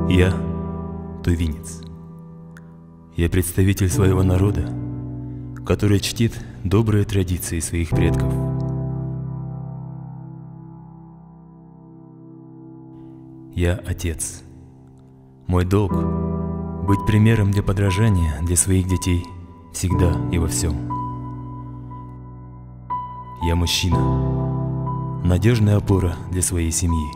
Я тувинец. Я представитель своего народа, который чтит добрые традиции своих предков. Я отец. Мой долг — быть примером для подражания для своих детей всегда и во всем. Я мужчина, надежная опора для своей семьи.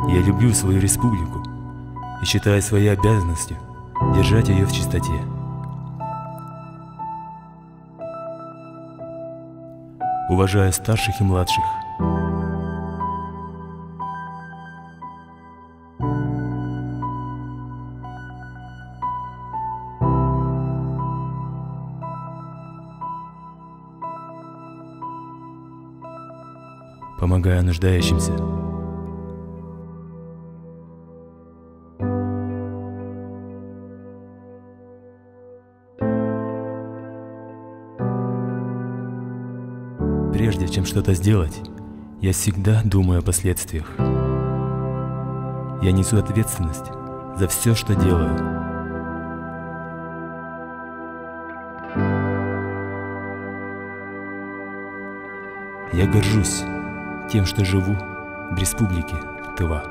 Я люблю свою республику и считаю своей обязанностью держать ее в чистоте. Уважаю старших и младших. Помогаю нуждающимся. Прежде чем что-то сделать, я всегда думаю о последствиях. Я несу ответственность за все, что делаю. Я горжусь тем, что живу в республике Тыва.